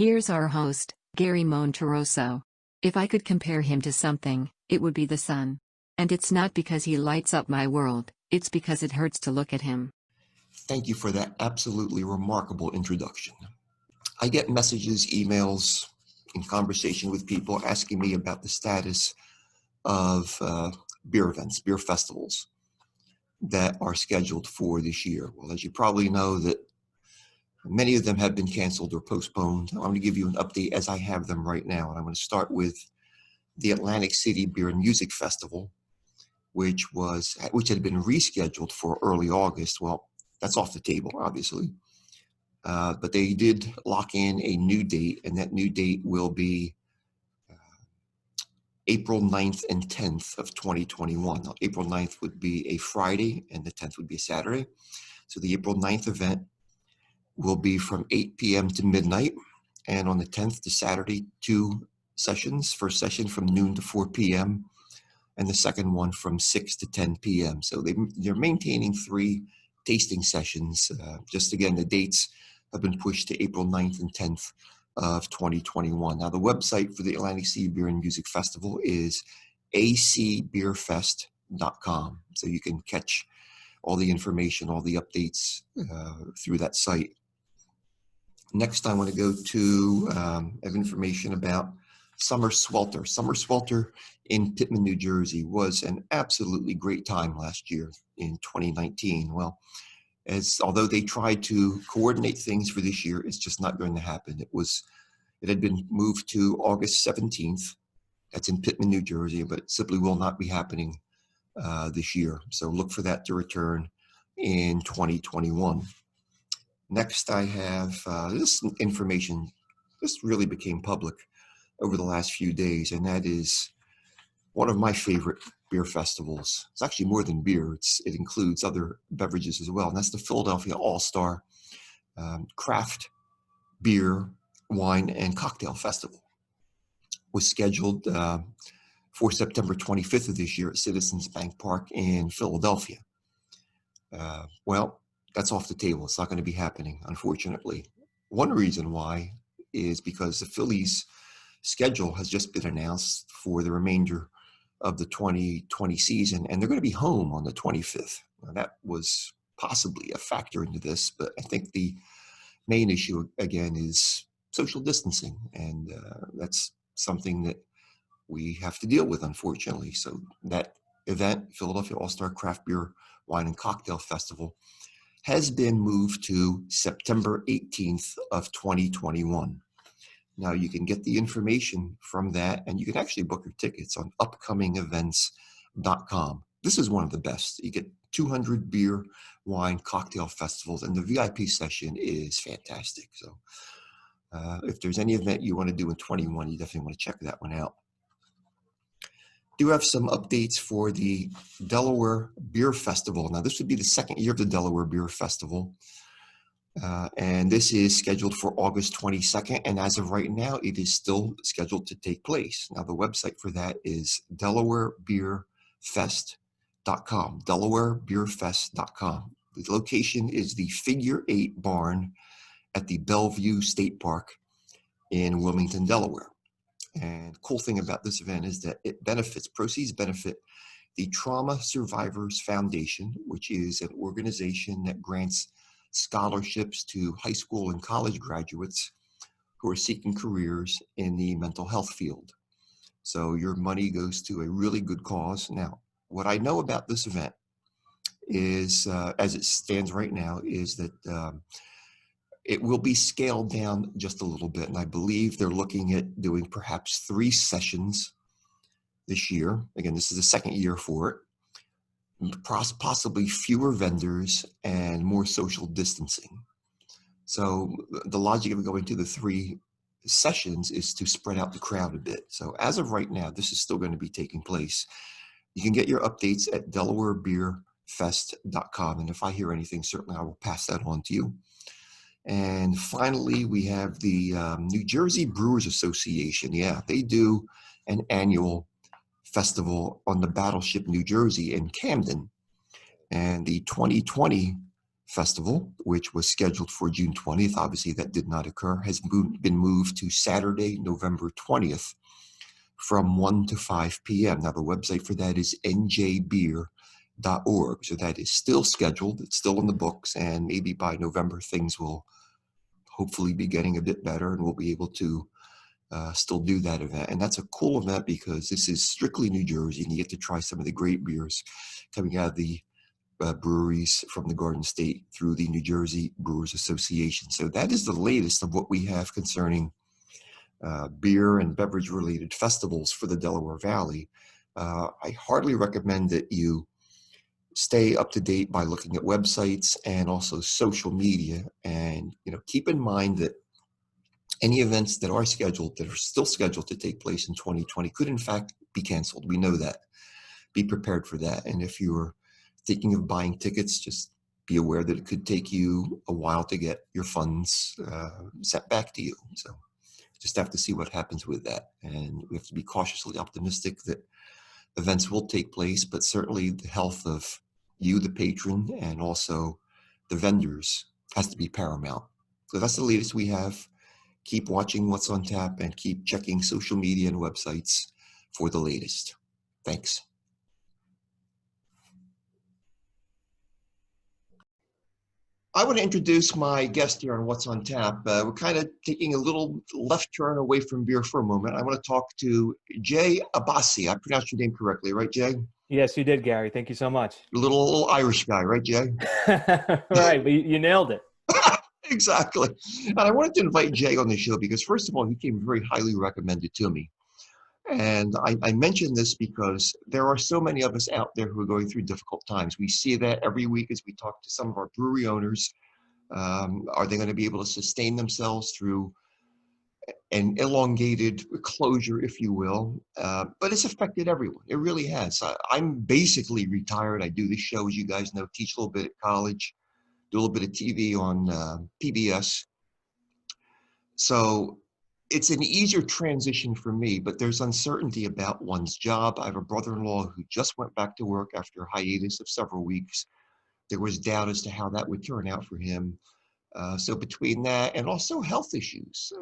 Here's our host, Gary Monterosso. If I could compare him to something, it would be the sun. And it's not because he lights up my world, it's because it hurts to look at him. Thank you for that absolutely remarkable introduction. I get messages, emails, in conversation with people asking me about the status of beer events, beer festivals that are scheduled for this year. Well, as you probably know, that many of them have been canceled or postponed. I'm going to give you an update as I have them right now. And I'm going to start with the Atlantic City Beer and Music Festival, which had been rescheduled for early August. Well, that's off the table, obviously. But they did lock in a new date, and that new date will be April 9th and 10th of 2021. Now, April 9th would be a Friday, and the 10th would be a Saturday. So the April 9th event will be from 8 p.m. to midnight, and on the 10th, the Saturday, 2 sessions. First session from noon to 4 p.m., and the second one from 6 to 10 p.m. So they're maintaining 3 tasting sessions. Just again, the dates have been pushed to April 9th and 10th of 2021. Now, the website for the Atlantic City Beer and Music Festival is acbeerfest.com. So you can catch all the information, all the updates through that site. Next, I want to go to have information about Summer Swelter. Summer Swelter in Pitman, New Jersey was an absolutely great time last year in 2019. Well, although they tried to coordinate things for this year, it's just not going to happen. It had been moved to August 17th. That's in Pitman, New Jersey, but it simply will not be happening this year. So look for that to return in 2021. Next, I have this information. This really became public over the last few days, and that is one of my favorite beer festivals. It's actually more than beer. It includes other beverages as well, and that's the Philadelphia All-Star Craft Beer, Wine, and Cocktail Festival. Was scheduled for September 25th of this year at Citizens Bank Park in Philadelphia. Well, that's off the table. It's not going to be happening, unfortunately. One reason why is because the Phillies' schedule has just been announced for the remainder of the 2020 season, and they're going to be home on the 25th. Now, that was possibly a factor into this, but I think the main issue, again, is social distancing, and that's something that we have to deal with, unfortunately. So that event, Philadelphia All-Star Craft Beer, Wine, and Cocktail Festival, has been moved to September 18th of 2021. Now, you can get the information from that, and you can actually book your tickets on upcomingevents.com. This is one of the best. You get 200 beer, wine, cocktail festivals, and the VIP session is fantastic. So if there's any event you want to do in 21, you definitely want to check that one out. Do have some updates for the Delaware Beer Festival. Now, this would be the second year of the Delaware Beer Festival. And this is scheduled for August 22nd. And as of right now, it is still scheduled to take place. Now, the website for that is DelawareBeerFest.com, DelawareBeerFest.com. The location is the Figure 8 Barn at the Bellevue State Park in Wilmington, Delaware. And cool thing about this event is that proceeds benefit the Trauma Survivors Foundation, which is an organization that grants scholarships to high school and college graduates who are seeking careers in the mental health field. So your money goes to a really good cause. Now, what I know about this event is, as it stands right now, is that it will be scaled down just a little bit. And I believe they're looking at doing perhaps 3 sessions this year. Again, this is the second year for it. Possibly fewer vendors and more social distancing. So the logic of going to the 3 sessions is to spread out the crowd a bit. So as of right now, this is still going to be taking place. You can get your updates at DelawareBeerFest.com. And if I hear anything, certainly I will pass that on to you. And finally, we have the New Jersey Brewers Association. Yeah, they do an annual festival on the Battleship, New Jersey in Camden. And the 2020 Festival, which was scheduled for June 20th. Obviously, that did not occur, has been moved to Saturday, November 20th from 1 to 5 p.m. Now, the website for that is njbeer.org. So that is still scheduled. It's still in the books. And maybe by November, things will hopefully be getting a bit better and we'll be able to still do that event. And that's a cool event because this is strictly New Jersey and you get to try some of the great beers coming out of the breweries from the Garden State through the New Jersey Brewers Association. So that is the latest of what we have concerning beer and beverage related festivals for the Delaware Valley. I hardly recommend that you stay up to date by looking at websites and also social media. And, keep in mind that any events that are scheduled, that are still scheduled to take place in 2020 could in fact be canceled. We know that. Be prepared for that. And if you're thinking of buying tickets, just be aware that it could take you a while to get your funds sent back to you. So just have to see what happens with that. And we have to be cautiously optimistic that events will take place, but certainly the health of you, the patron, and also the vendors has to be paramount. So that's the latest we have. Keep watching what's on tap and keep checking social media and websites for the latest. Thanks. I want to introduce my guest here on What's on Tap. We're kind of taking a little left turn away from beer for a moment. I want to talk to Jay Abbasi. I pronounced your name correctly, right, Jay? Yes, you did, Gary. Thank you so much. A little Irish guy, right, Jay? Right, but you nailed it. Exactly. And I wanted to invite Jay on the show because, first of all, he came very highly recommended to me. And I mention this because there are so many of us out there who are going through difficult times. We see that every week as we talk to some of our brewery owners. Are they going to be able to sustain themselves through an elongated closure, if you will? But it's affected everyone. It really has. I'm basically retired. I do this show, as you guys know, teach a little bit at college, do a little bit of TV on PBS. So it's an easier transition for me, but there's uncertainty about one's job. I have a brother-in-law who just went back to work after a hiatus of several weeks. There was doubt as to how that would turn out for him. So between that and also health issues,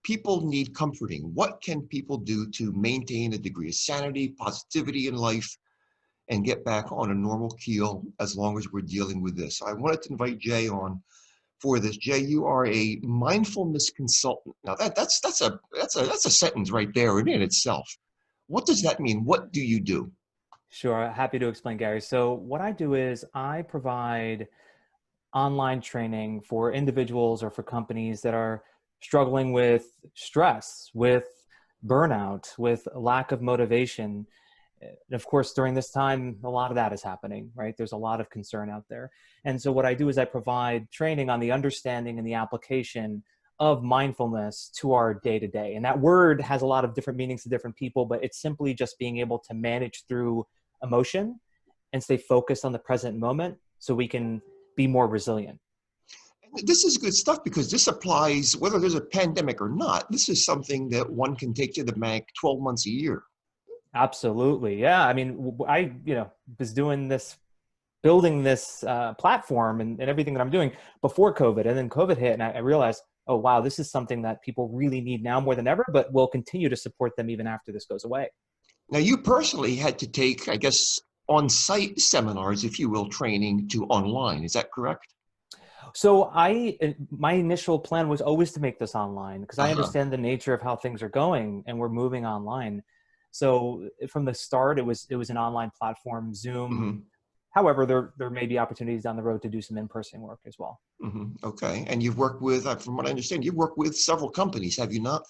people need comforting. What can people do to maintain a degree of sanity, positivity in life, and get back on a normal keel as long as we're dealing with this? So I wanted to invite Jay on for this. Jay, you are a mindfulness consultant. Now that's a sentence right there in itself. What does that mean? What do you do? Sure, happy to explain, Gary. So what I do is I provide online training for individuals or for companies that are struggling with stress, with burnout, with lack of motivation. And of course, during this time, a lot of that is happening, right? There's a lot of concern out there. And so what I do is I provide training on the understanding and the application of mindfulness to our day-to-day. And that word has a lot of different meanings to different people, but it's simply just being able to manage through emotion and stay focused on the present moment so we can be more resilient. This is good stuff because this applies whether there's a pandemic or not. This is something that one can take to the bank 12 months a year. Absolutely. Yeah. I mean, I, was doing this, building this platform and everything that I'm doing before COVID, and then COVID hit and I realized, oh, wow, this is something that people really need now more than ever, but will continue to support them even after this goes away. Now, you personally had to take, I guess, on-site seminars, if you will, training to online. Is that correct? So my initial plan was always to make this online because I understand the nature of how things are going and we're moving online. So from the start, it was an online platform, Zoom. Mm-hmm. However, there may be opportunities down the road to do some in-person work as well. Mm-hmm. Okay. And you've worked with, from what I understand, you've worked with several companies, have you not?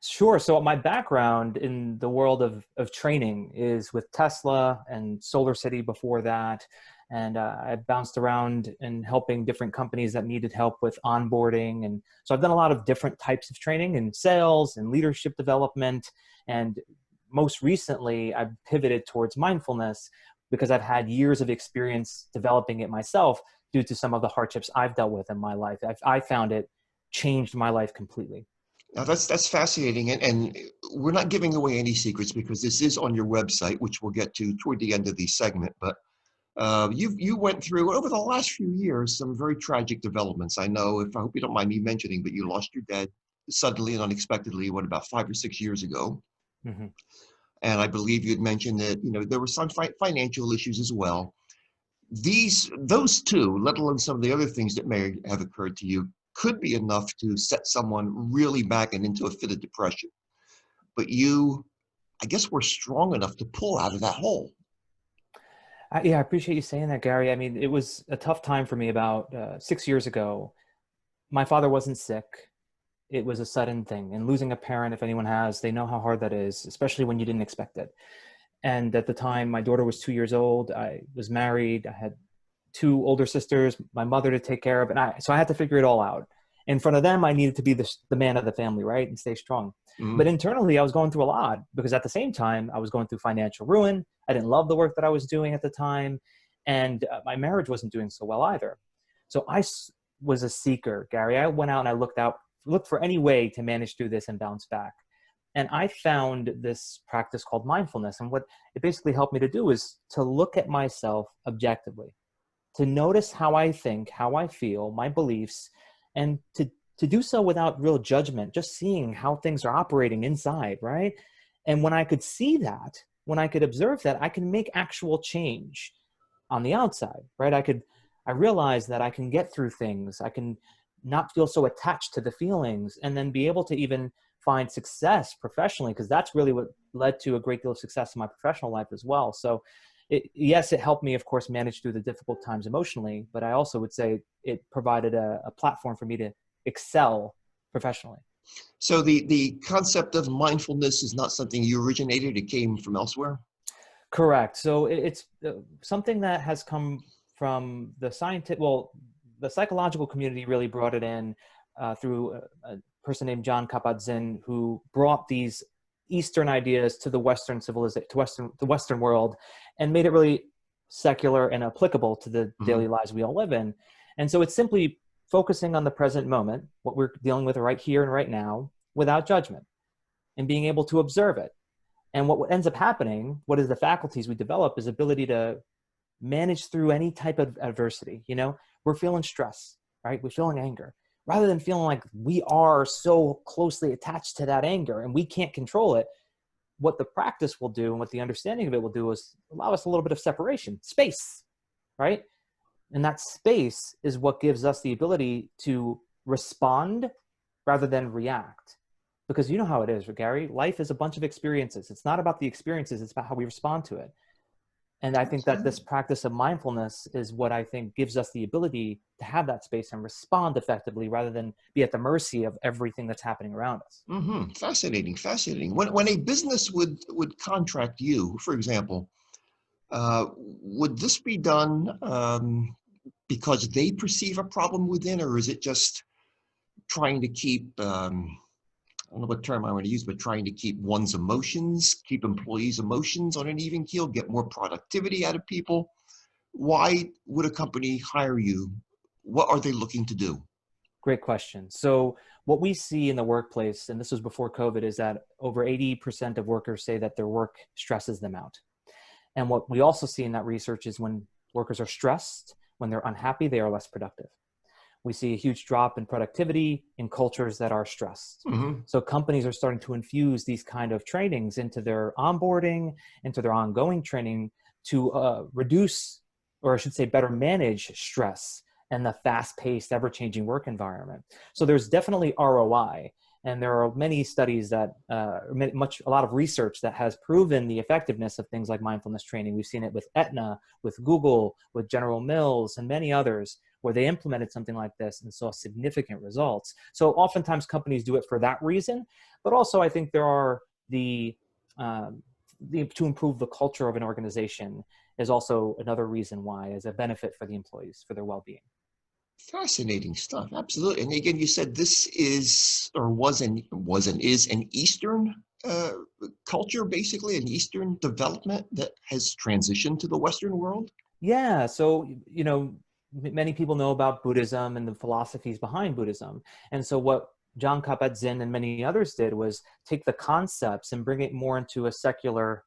Sure. So my background in the world of training is with Tesla and Solar City before that. And I bounced around in helping different companies that needed help with onboarding. And so I've done a lot of different types of training in sales and leadership development. And most recently, I've pivoted towards mindfulness because I've had years of experience developing it myself due to some of the hardships I've dealt with in my life. I found it changed my life completely. Now that's fascinating. And we're not giving away any secrets because this is on your website, which we'll get to toward the end of the segment. But You went through over the last few years some very tragic developments. I know, if I hope you don't mind me mentioning, but you lost your dad suddenly and unexpectedly, what, about 5 or 6 years ago? Hmm. And I believe you'd mentioned that there were some financial issues as well. Those two, let alone some of the other things that may have occurred to you, could be enough to set someone really back and into a fit of depression. But you, I guess, were strong enough to pull out of that hole. Yeah, I appreciate you saying that, Gary. I mean, it was a tough time for me about 6 years ago. My father wasn't sick. It was a sudden thing. And losing a parent, if anyone has, they know how hard that is, especially when you didn't expect it. And at the time, my daughter was 2 years old. I was married. I had two older sisters, my mother to take care of. So I had to figure it all out. In front of them, I needed to be the man of the family, right? And stay strong. But Mm. internally, I was going through a lot because at the same time, I was going through financial ruin. I didn't love the work that I was doing at the time. And my marriage wasn't doing so well either. So was a seeker, Gary. I went out and I looked for any way to manage through this and bounce back. And I found this practice called mindfulness. And what it basically helped me to do is to look at myself objectively, to notice how I think, how I feel, my beliefs, and to do so without real judgment, just seeing how things are operating inside, right? And when I could see that, when I could observe that, I can make actual change on the outside, right? I realize that I can get through things. I can not feel so attached to the feelings and then be able to even find success professionally, because that's really what led to a great deal of success in my professional life as well. So yes, it helped me, of course, manage through the difficult times emotionally, but I also would say it provided a platform for me to excel professionally. So the concept of mindfulness is not something you originated; it came from elsewhere. Correct. So it's something that has come from the psychological community really brought it in through a person named John Kabat-Zinn, who brought these Eastern ideas to the Western civilization, the Western world, and made it really secular and applicable to the daily lives we all live in. And so it's simply focusing on the present moment, what we're dealing with right here and right now, without judgment, and being able to observe it. And what ends up happening, what is the faculties we develop, is ability to manage through any type of adversity. We're feeling stress, right? We're feeling anger. Rather than feeling like we are so closely attached to that anger and we can't control it, what the practice will do and what the understanding of it will do is allow us a little bit of separation, space, right? And that space is what gives us the ability to respond rather than react. Because you know how it is, Gary, life is a bunch of experiences. It's not about the experiences, it's about how we respond to it. And I think that this practice of mindfulness is what I think gives us the ability to have that space and respond effectively rather than be at the mercy of everything that's happening around us. Mm-hmm. Fascinating, fascinating. When a business would contract you, for example, would this be done because they perceive a problem within, or is it just trying to keep, I don't know what term I want to use, but trying to keep one's emotions, keep employees' emotions on an even keel, get more productivity out of people? Why would a company hire you? What are they looking to do? Great question. So what we see in the workplace, and this was before COVID, is that over 80% of workers say that their work stresses them out. And what we also see in that research is when workers are stressed, when they're unhappy, they are less productive. We see a huge drop in productivity in cultures that are stressed. Mm-hmm. So companies are starting to infuse these kind of trainings into their onboarding, into their ongoing training to reduce, or I should say better manage stress and the fast-paced, ever-changing work environment. So there's definitely ROI. And there are many studies that, a lot of research that has proven the effectiveness of things like mindfulness training. We've seen it with Aetna, with Google, with General Mills, and many others, where they implemented something like this and saw significant results. So oftentimes companies do it for that reason, but also I think there are to improve the culture of an organization is also another reason why, as a benefit for the employees, for their well-being. Fascinating stuff. Absolutely. And again, you said this is or was and is an Eastern culture, basically an Eastern development that has transitioned to the Western world. Yeah. So, many people know about Buddhism and the philosophies behind Buddhism. And so what John Kabat-Zinn and many others did was take the concepts and bring it more into a secular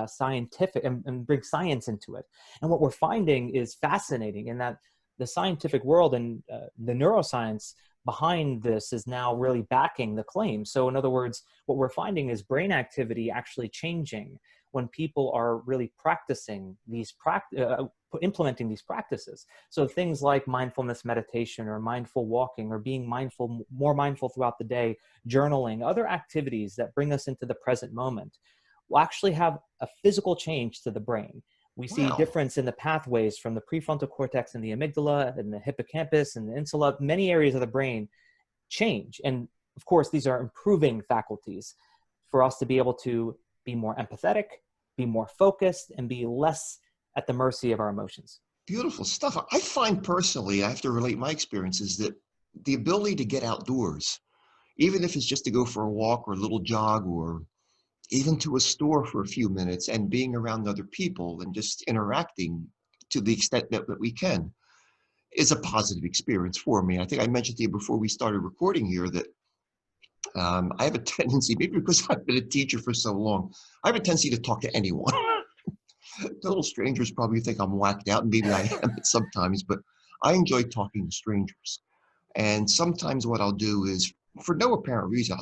scientific and bring science into it. And what we're finding is fascinating in that the scientific world and the neuroscience behind this is now really backing the claim. So in other words, what we're finding is brain activity actually changing when people are really practicing these implementing these practices. So things like mindfulness meditation or mindful walking or being mindful, more mindful throughout the day, journaling, other activities that bring us into the present moment will actually have a physical change to the brain. We see Wow. difference in the pathways from the prefrontal cortex and the amygdala and the hippocampus and the insula. Many areas of the brain change. And of course, these are improving faculties for us to be able to be more empathetic, be more focused, and be less at the mercy of our emotions. Beautiful stuff. I find personally, I have to relate my experiences, that the ability to get outdoors, even if it's just to go for a walk or a little jog or even to a store for a few minutes and being around other people and just interacting to the extent that we can, is a positive experience for me. I think I mentioned to you before we started recording here that I have a tendency, maybe because I've been a teacher for so long, I have a tendency to talk to anyone. Total strangers probably think I'm whacked out, and maybe I am sometimes, but I enjoy talking to strangers. And sometimes what I'll do is, for no apparent reason,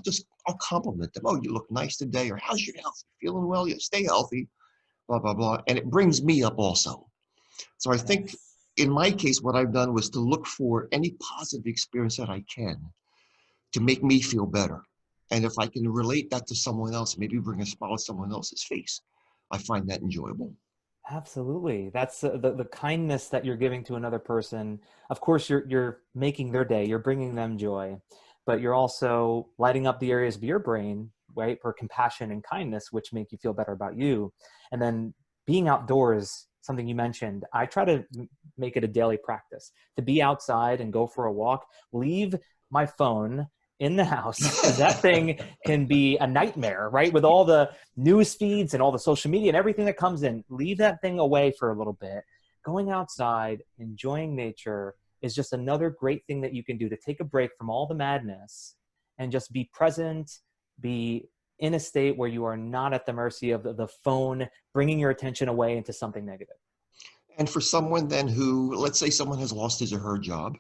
I'll compliment them. Oh, you look nice today, or how's your health? Feeling well? You stay healthy, blah, blah, blah. And it brings me up also. So I think Yes. in my case, what I've done was to look for any positive experience that I can to make me feel better. And if I can relate that to someone else, maybe bring a smile to someone else's face, I find that enjoyable. Absolutely. That's the kindness that you're giving to another person. Of course, you're making their day, you're bringing them joy, but you're also lighting up the areas of your brain, right, for compassion and kindness, which make you feel better about you. And then being outdoors, something you mentioned, I try to make it a daily practice to be outside and go for a walk, leave my phone in the house, because that thing can be a nightmare, right? With all the news feeds and all the social media and everything that comes in, leave that thing away for a little bit. Going outside, enjoying nature is just another great thing that you can do to take a break from all the madness and just be present, be in a state where you are not at the mercy of the phone, bringing your attention away into something negative. And for someone then who, let's say someone has lost his or her job,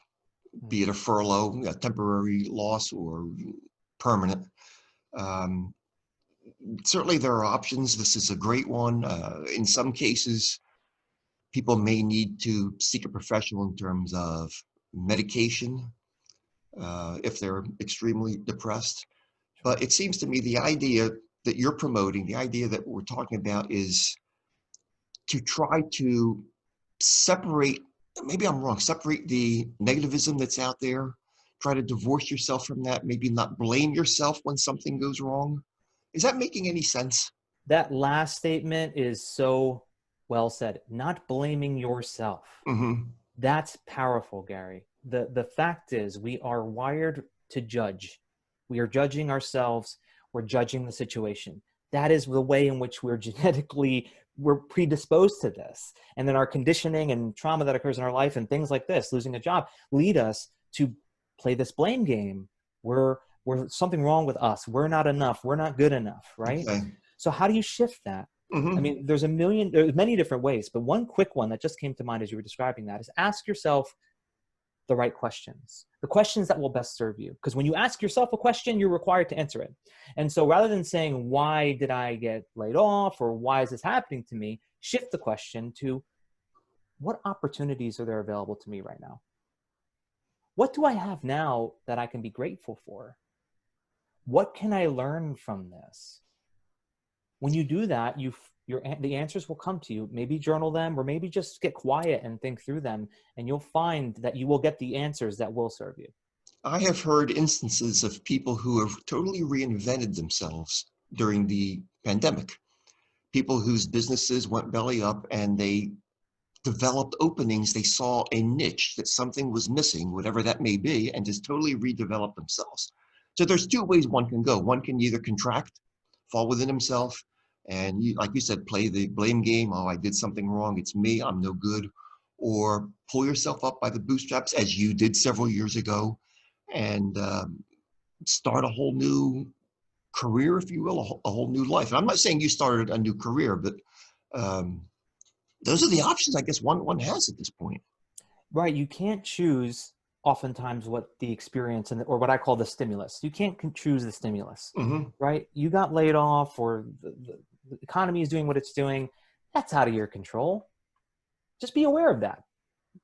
be it a furlough, a temporary loss, or permanent, um, certainly there are options. This is a great one. In some cases, people may need to seek a professional in terms of medication if they're extremely depressed. But it seems to me the idea that you're promoting, the idea that we're talking about, is to try to separate, maybe I'm wrong, separate the negativism that's out there, try to divorce yourself from that, maybe not blame yourself when something goes wrong. Is that making any sense? That last statement is so well said. Not blaming yourself. Mm-hmm. That's powerful, Gary. The fact is, we are wired to judge. We are judging ourselves. We're judging the situation. That is the way in which we're predisposed to this. And then our conditioning and trauma that occurs in our life and things like this, losing a job, lead us to play this blame game. We're something wrong with us. We're not enough. We're not good enough, right? Okay. So how do you shift that? I Mm-hmm. mean, there's many different ways, but one quick one that just came to mind as you were describing that is ask yourself the right questions, the questions that will best serve you. Because when you ask yourself a question, you're required to answer it. And so rather than saying, why did I get laid off, or why is this happening to me? Shift the question to, what opportunities are there available to me right now? What do I have now that I can be grateful for? What can I learn from this? When you do that, the answers will come to you. Maybe journal them, or maybe just get quiet and think through them, and you'll find that you will get the answers that will serve you. I have heard instances of people who have totally reinvented themselves during the pandemic. People whose businesses went belly up and they developed openings. They saw a niche that something was missing, whatever that may be, and just totally redeveloped themselves. So there's two ways one can go. One can either contract, fall within himself, and like you said, play the blame game. Oh, I did something wrong. It's me. I'm no good. Or pull yourself up by the bootstraps, as you did several years ago, and start a whole new career, if you will, a whole new life. And I'm not saying you started a new career, but those are the options I guess one has at this point. Right. You can't choose oftentimes what the experience or what I call the stimulus. You can't choose the stimulus, right? You got laid off, or the economy is doing what it's doing. That's out of your control. Just be aware of that.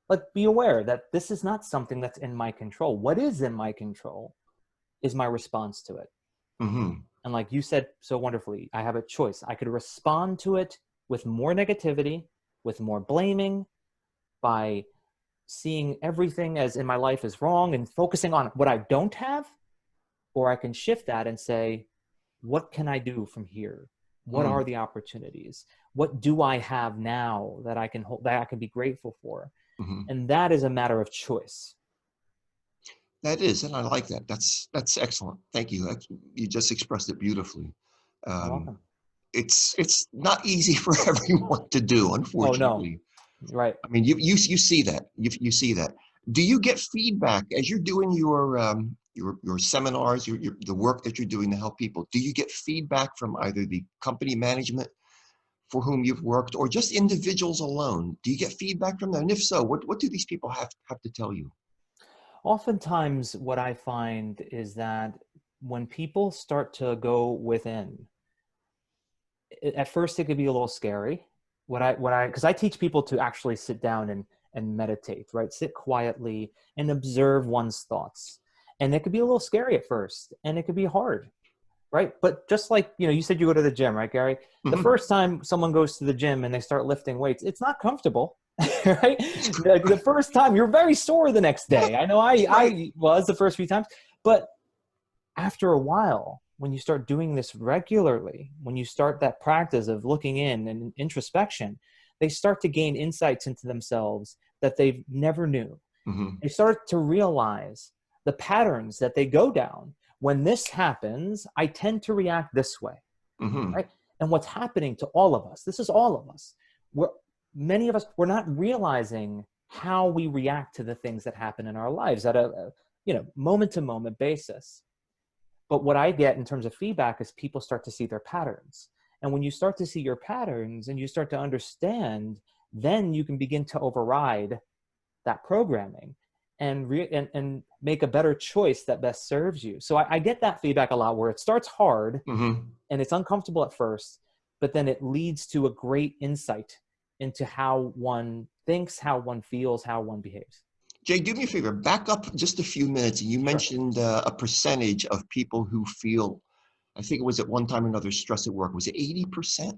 Like, be aware that this is not something that's in my control. What is in my control is my response to it. And like you said so wonderfully, I have a choice. I could respond to it with more negativity, with more blaming, by seeing everything as in my life as wrong and focusing on what I don't have, or I can shift that and say, what can I do from here? What are the opportunities? What do I have now that I can hold, that I can be grateful for? And that is a matter of choice. That is, and I like that. That's excellent. Thank you. You just expressed it beautifully. You're welcome. It's not easy for everyone to do, unfortunately. Oh, no. Right. I mean, you see that. You see that. Do you get feedback as you're doing your seminars, the work that you're doing to help people? Do you get feedback from either the company management for whom you've worked, or just individuals alone? Do you get feedback from them? And if so, what do these people have to tell you? Oftentimes, what I find is that when people start to go within, at first it could be a little scary. Because I teach people to actually sit down and meditate, right? Sit quietly and observe one's thoughts. And it could be a little scary at first, and it could be hard, right? But just like, you said you go to the gym, right, Gary? The first time someone goes to the gym and they start lifting weights, it's not comfortable, right? The first time you're very sore the next day. I know I was the first few times, but after a while, when you start doing this regularly, when you start that practice of looking in and introspection, they start to gain insights into themselves that they never knew. They start to realize the patterns that they go down. When this happens, I tend to react this way, right? And what's happening to all of us, this is all of us. Many of us, we're not realizing how we react to the things that happen in our lives at a moment to moment basis. But what I get in terms of feedback is people start to see their patterns. And when you start to see your patterns and you start to understand, then you can begin to override that programming and make a better choice that best serves you. So I get that feedback a lot, where it starts hard and it's uncomfortable at first, but then it leads to a great insight into how one thinks, how one feels, how one behaves. Jay, do me a favor, back up just a few minutes. And you mentioned a percentage of people who feel, I think it was at one time or another, stress at work. Was it 80%?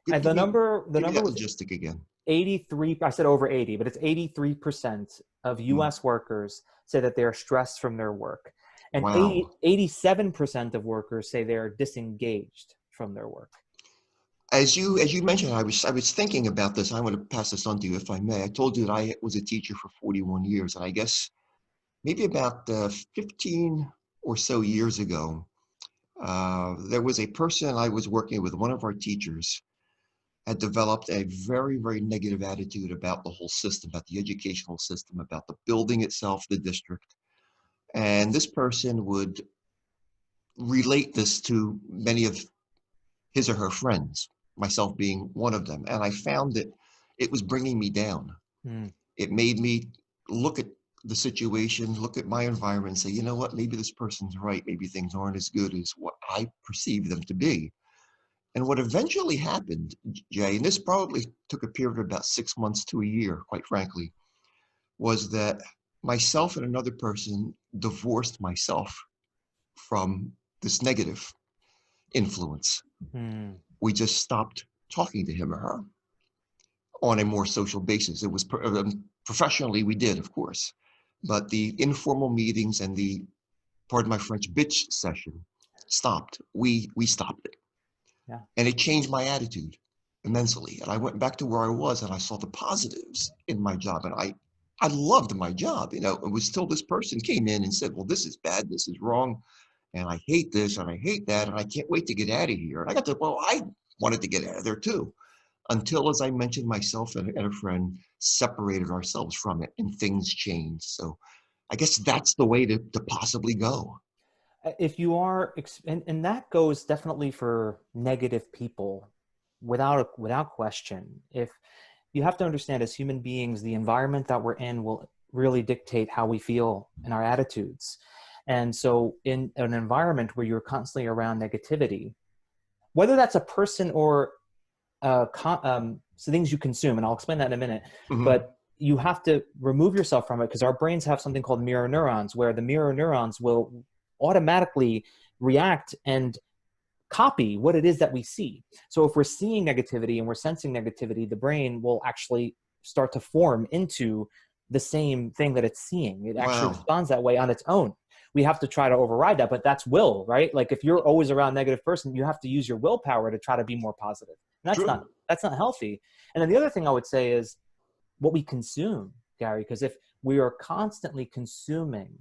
The number was logistic again. 83. I said over 80, but it's 83% of U.S. workers say that they are stressed from their work. And 87% of workers say they are disengaged from their work. As you mentioned, I was thinking about this. I want to pass this on to you, if I may. I told you that I was a teacher for 41 years, and I guess maybe about 15 or so years ago, there was a person I was working with. One of our teachers had developed a very, very negative attitude about the whole system, about the educational system, about the building itself, the district. And this person would relate this to many of his or her friends, myself being one of them. And I found that it was bringing me down. It made me look at the situation, look at my environment and say, you know what, maybe this person's right. Maybe things aren't as good as what I perceive them to be. And what eventually happened, Jay, and this probably took a period of about 6 months to a year, quite frankly, was that myself and another person divorced myself from this negative influence. We just stopped talking to him or her on a more social basis. It was professionally, we did, of course, but the informal meetings and the, pardon my French, bitch session stopped. We stopped it. Yeah. And it changed my attitude immensely. And I went back to where I was and I saw the positives in my job. And I loved my job. It was till this person came in and said, well, this is bad, this is wrong, and I hate this and I hate that, and I can't wait to get out of here. And I got to, well, I wanted to get out of there too. Until, as I mentioned, myself and a friend separated ourselves from it and things changed. So I guess that's the way to possibly go. If you are, and that goes definitely for negative people without question. If you have to understand, as human beings, the environment that we're in will really dictate how we feel and our attitudes. And so in an environment where you're constantly around negativity, whether that's a person or so things you consume, and I'll explain that in a minute, Mhm. but you have to remove yourself from it, because our brains have something called mirror neurons, where the mirror neurons will automatically react and copy what it is that we see. So if we're seeing negativity and we're sensing negativity, the brain will actually start to form into the same thing that it's seeing. It actually Wow. responds that way on its own. We have to try to override that, but that's will, right? Like if you're always around a negative person, you have to use your willpower to try to be more positive. And True. that's not healthy. And then the other thing I would say is what we consume, Gary, because if we are constantly consuming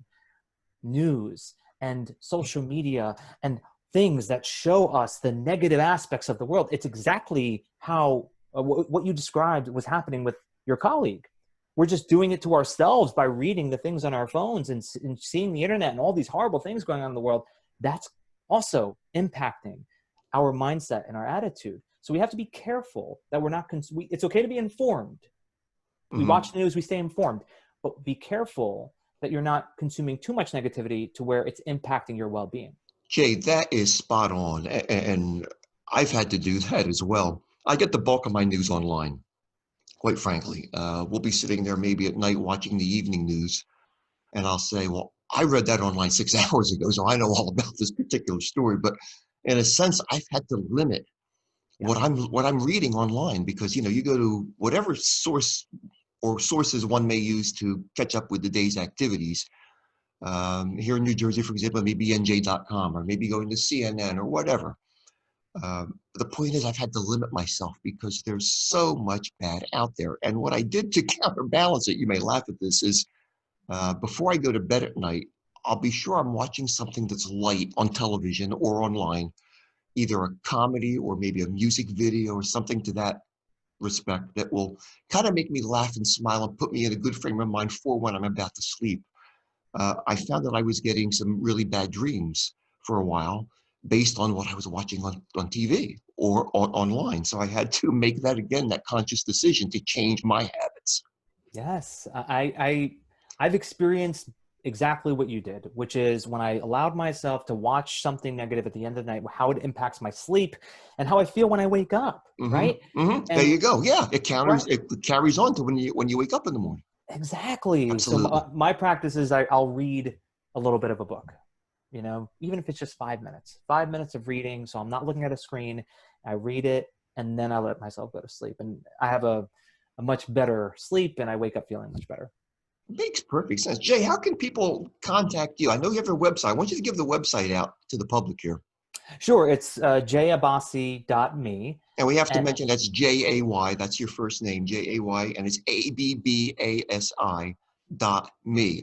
news and social media and things that show us the negative aspects of the world, it's exactly how what you described was happening with your colleague. We're just doing it to ourselves by reading the things on our phones and seeing the internet and all these horrible things going on in the world. That's also impacting our mindset and our attitude. So we have to be careful that we're not, it's okay to be informed. We Mhm. watch the news, we stay informed, but be careful that you're not consuming too much negativity to where it's impacting your well-being. Jay, that is spot on. And I've had to do that as well. I get the bulk of my news online, quite frankly. We'll be sitting there maybe at night watching the evening news, and I'll say, well, I read that online 6 hours ago, so I know all about this particular story. But in a sense, I've had to limit Yeah. what I'm reading online because you go to whatever source or sources one may use to catch up with the day's activities. Here in New Jersey, for example, maybe NJ.com or maybe going to CNN or whatever. The point is, I've had to limit myself because there's so much bad out there. And what I did to counterbalance it, you may laugh at this, is before I go to bed at night, I'll be sure I'm watching something that's light on television or online, either a comedy or maybe a music video or something to that respect that will kind of make me laugh and smile and put me in a good frame of mind for when I'm about to sleep. I found that I was getting some really bad dreams for a while based on what I was watching on TV or online. So I had to make that again, that conscious decision to change my habits. Yes, I've experienced exactly what you did, which is when I allowed myself to watch something negative at the end of the night, how it impacts my sleep and how I feel when I wake up, right? There And you go. Yeah, right, it carries on to when you wake up in the morning. exactly. So Absolutely. my practice is I'll read a little bit of a book, even if it's just 5 minutes, 5 minutes of reading. So I'm not looking at a screen. I read it and then I let myself go to sleep. And I have a much better sleep and I wake up feeling much better. Makes perfect sense. Jay, how can people contact you? I know you have your website. I want you to give the website out to the public here. Sure. It's jabbasi.me. And we have to And mention that's Jay, that's your first name, Jay, and it's ABBASI.me.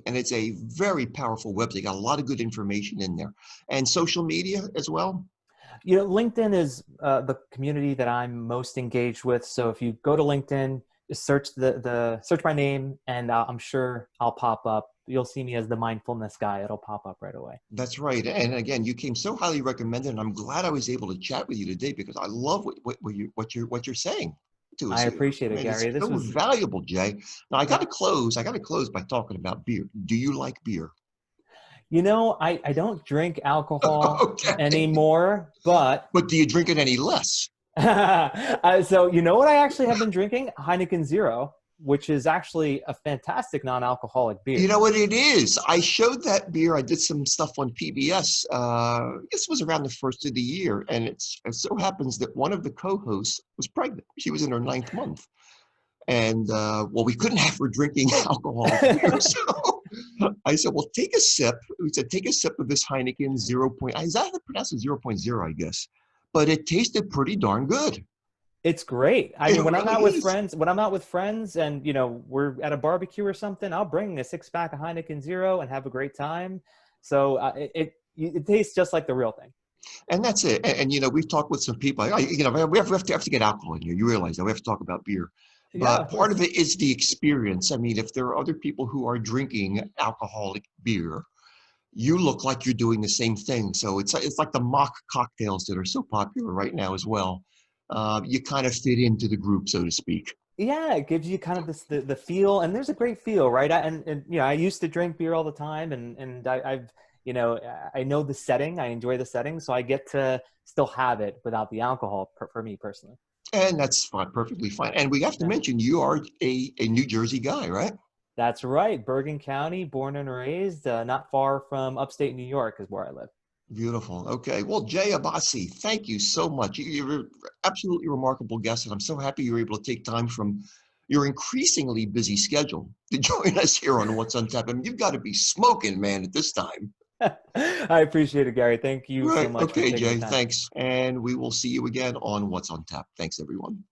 And it's a very powerful website. Got a lot of good information in there. And social media as well. LinkedIn is the community that I'm most engaged with. So if you go to LinkedIn, just search search my name, and I'm sure I'll pop up. You'll see me as the mindfulness guy. It'll pop up right away. That's right. And again, you came so highly recommended, and I'm glad I was able to chat with you today because I love what you're saying to us I here. appreciate I it, mean, it's Gary. This so was valuable, Jay. Now I got yeah. to close. I got to close by talking about beer. Do you like beer? I don't drink alcohol Okay. anymore, but But do you drink it any less? so you know what I actually have been drinking? Heineken Zero, which is actually a fantastic non-alcoholic You beer. know what it is? I showed that beer. I did some stuff on PBS. I guess it was around the first of the year. And it so happens that one of the co-hosts was pregnant. She was in her 9th month. And well, we couldn't have her drinking alcoholic beer. So I said, well, take a sip. We said, take a sip of this Heineken 0. Is that how to pronounce it? 0.0, I guess. But it tasted pretty darn good. It's great. I It mean, really is. when I'm out with friends and, we're at a barbecue or something, I'll bring a 6-pack of Heineken Zero and have a great time. So it tastes just like the real thing. And that's it. We've talked with some people. We have to get alcohol in here. You realize that we have to talk about beer. Yeah, But of part of course. it is the experience. I mean, if there are other people who are drinking alcoholic beer, you look like you're doing the same thing. So it's like the mock cocktails that are so popular right now as well. You kind of fit into the group, so to speak. Yeah, it gives you kind of this the feel, and there's a great feel, right? And you know, I used to drink beer all the time, and I've you know, I know the setting, I enjoy the setting, so I get to still have it without the alcohol for me personally. And that's fine, perfectly fine. And we have to Yeah, mention you are a New Jersey guy, right? that's right. Bergen County, born and raised, not far from upstate New York is where I live. Beautiful. Okay. Well, Jay Abbasi, thank you so much. You're an absolutely remarkable guest, and I'm so happy you were able to take time from your increasingly busy schedule to join us here on What's on Tap. I mean, you've got to be smoking, man, at this time. I appreciate it, Gary. Thank you so Right. much for Okay, taking the Jay. time. Thanks. And we will see you again on What's on Tap. Thanks, everyone.